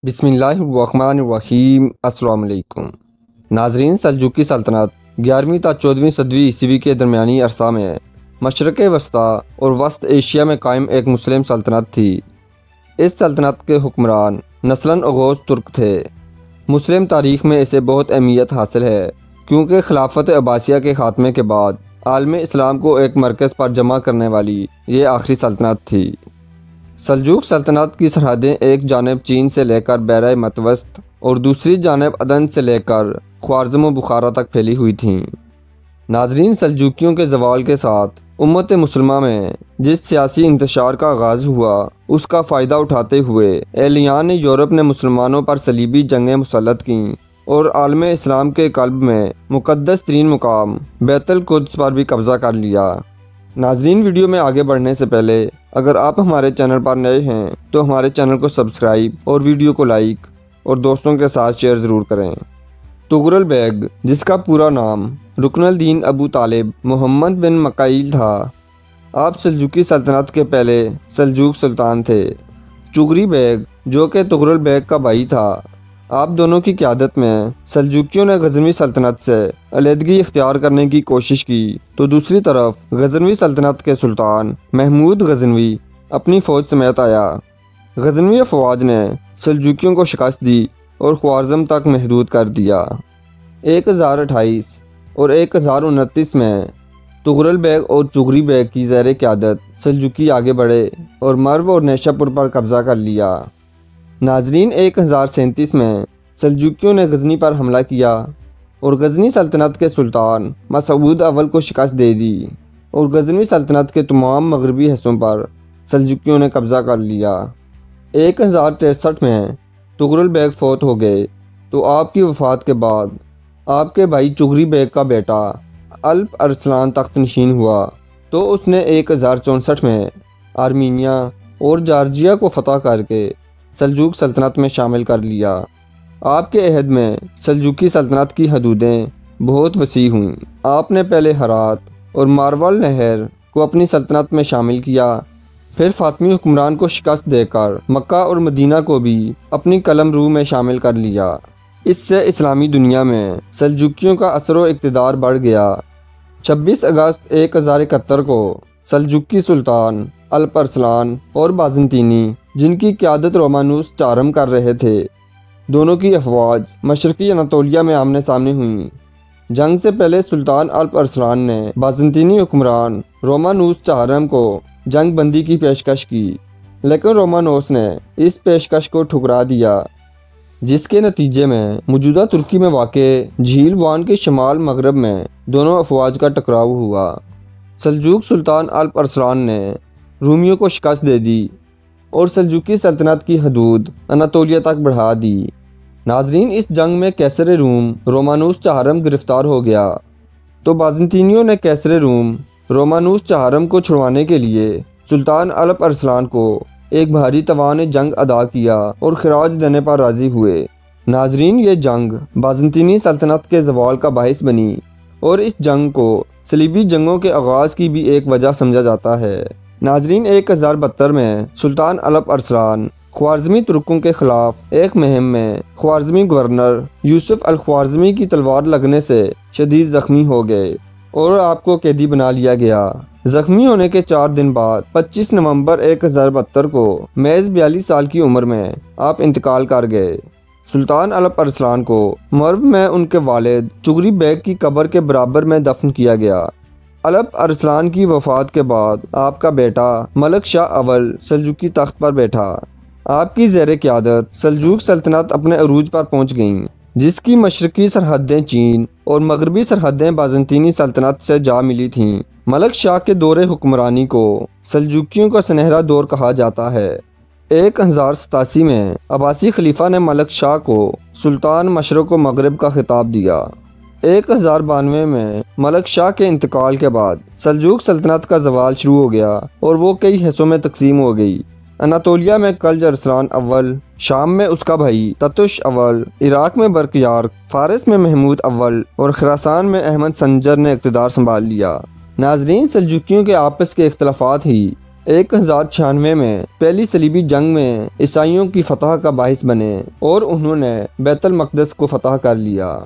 بسم اللہ الرحمن الرحیم۔ السلام علیکم ناظرین، سلجوقی سلطنت 11ویں تا 14ویں صدی عیسوی کے درمیانی عرصہ میں مشرق وسطیٰ اور وسط ایشیا میں قائم ایک مسلم سلطنت تھی۔ اس سلطنت کے حکمران نسلاً اوغوز ترک تھے۔ مسلم تاریخ میں اسے بہت اہمیت حاصل ہے کیونکہ خلافت عباسیہ کے خاتمے کے بعد عالم اسلام کو ایک مرکز پر جمع کرنے والی یہ آخری سلطنت تھی۔ سلجوق سلطنت کی سرحدیں ایک جانب چین سے لے کر بحیرہ متوسط اور دوسری جانب عدن سے لے کر خوارزم و بخارا تک پھیلی ہوئی تھیں۔ ناظرین، سلجوقیوں کے زوال کے ساتھ امت مسلمہ میں جس سیاسی انتشار کا آغاز ہوا، اس کا فائدہ اٹھاتے ہوئے ایلیان یورپ نے مسلمانوں پر صلیبی جنگیں مسلط کیں اور عالم اسلام کے قلب میں مقدس ترین مقام بیت القدس پر بھی قبضہ کر لیا۔ ناظرین، ویڈیو میں آگے بڑھنے سے پہلے اگر آپ ہمارے چینل پر نئے ہیں تو ہمارے چینل کو سبسکرائب اور ویڈیو کو لائک اور دوستوں کے ساتھ شیئر ضرور کریں۔ تغرل بیگ، جس کا پورا نام رکن الدین ابو طالب محمد بن مقائیل تھا، آپ سلجوقی سلطنت کے پہلے سلجوق سلطان تھے۔ چغری بیگ، جو کہ تغرل بیگ کا بھائی تھا، آپ دونوں کی قیادت میں سلجوقیوں نے غزنوی سلطنت سے علیحدگی اختیار کرنے کی کوشش کی، تو دوسری طرف غزنوی سلطنت کے سلطان محمود غزنوی اپنی فوج سمیت آیا۔ غزنوی افواج نے سلجوقیوں کو شکست دی اور خوارزم تک محدود کر دیا۔ 1028 اور 1029 میں تغرل بیگ اور چغری بیگ کی زیر قیادت سلجوقی آگے بڑھے اور مرو اور نیشا پور پر قبضہ کر لیا۔ ناظرین، 1037 میں سلجوقیوں نے غزنی پر حملہ کیا اور غزنی سلطنت کے سلطان مسعود اول کو شکست دے دی اور غزنوی سلطنت کے تمام مغربی حصوں پر سلجوقیوں نے قبضہ کر لیا۔ 1063 میں تغرل بیگ فوت ہو گئے تو آپ کی وفات کے بعد آپ کے بھائی چغری بیگ کا بیٹا الپ ارسلان تخت نشین ہوا، تو اس نے 1064 میں آرمینیا اور جارجیا کو فتح کر کے سلجوق سلطنت میں شامل کر لیا۔ آپ کے عہد میں سلجوقی سلطنت کی حدودیں بہت وسیع ہوئیں۔ آپ نے پہلے ہرات اور ماروال نہر کو اپنی سلطنت میں شامل کیا، پھر فاطمی حکمران کو شکست دے کر مکہ اور مدینہ کو بھی اپنی قلم رو میں شامل کر لیا۔ اس سے اسلامی دنیا میں سلجوقیوں کا اثر و اقتدار بڑھ گیا۔ 26 اگست 1071 کو سلجوقی سلطان الپ ارسلان اور بازنطینی، جن کی قیادت رومانوس چہارم کر رہے تھے، دونوں کی افواج مشرقی اناطولیہ میں آمنے سامنے ہوئیں۔ جنگ سے پہلے سلطان الپ ارسلان نے بازنطینی حکمران رومانوس چہارم کو جنگ بندی کی پیشکش کی، لیکن رومانوس نے اس پیشکش کو ٹھکرا دیا، جس کے نتیجے میں موجودہ ترکی میں واقع جھیل وان کے شمال مغرب میں دونوں افواج کا ٹکراؤ ہوا۔ سلجوق سلطان الپ ارسلان نے رومیوں کو شکست دے دی اور سلجوقی سلطنت کی حدود اناطولیہ تک بڑھا دی۔ ناظرین، اس جنگ میں قیصر روم رومانوس چہارم گرفتار ہو گیا، تو بازنطینیوں نے قیصر روم رومانوس چہارم کو چھڑوانے کے لیے سلطان الپ ارسلان کو ایک بھاری تاوان جنگ ادا کیا اور خراج دینے پر راضی ہوئے۔ ناظرین، یہ جنگ بازنطینی سلطنت کے زوال کا باعث بنی اور اس جنگ کو صلیبی جنگوں کے آغاز کی بھی ایک وجہ سمجھا جاتا ہے۔ ناظرین، 1072 میں سلطان الپ ارسلان خوارزمی ترکوں کے خلاف ایک مہم میں خوارزمی گورنر یوسف الخوارزمی کی تلوار لگنے سے شدید زخمی ہو گئے اور آپ کو قیدی بنا لیا گیا۔ زخمی ہونے کے 4 دن بعد 25 نومبر 1072 کو محض 42 سال کی عمر میں آپ انتقال کر گئے۔ سلطان الپ ارسلان کو مرو میں ان کے والد چغری بیگ کی قبر کے برابر میں دفن کیا گیا۔ الپ ارسلان کی وفات کے بعد آپ کا بیٹا ملک شاہ اول سلجوقی تخت پر بیٹھا۔ آپ کی زیر قیادت سلجوق سلطنت اپنے عروج پر پہنچ گئیں، جس کی مشرقی سرحدیں چین اور مغربی سرحدیں بازنطینی سلطنت سے جا ملی تھیں۔ ملک شاہ کے دور حکمرانی کو سلجوقیوں کا سنہرا دور کہا جاتا ہے۔ 1087 میں عباسی خلیفہ نے ملک شاہ کو سلطان مشرق و مغرب کا خطاب دیا۔ 1092 میں ملک شاہ کے انتقال کے بعد سلجوق سلطنت کا زوال شروع ہو گیا اور وہ کئی حصوں میں تقسیم ہو گئی۔ اناطولیہ میں کلج ارسلان اول، شام میں اس کا بھائی تتش اول، عراق میں برقیارک، فارس میں محمود اول اور خراسان میں احمد سنجر نے اقتدار سنبھال لیا۔ ناظرین، سلجوقیوں کے آپس کے اختلافات ہی 1096 میں پہلی صلیبی جنگ میں عیسائیوں کی فتح کا باعث بنے اور انہوں نے بیت المقدس کو فتح کر لیا۔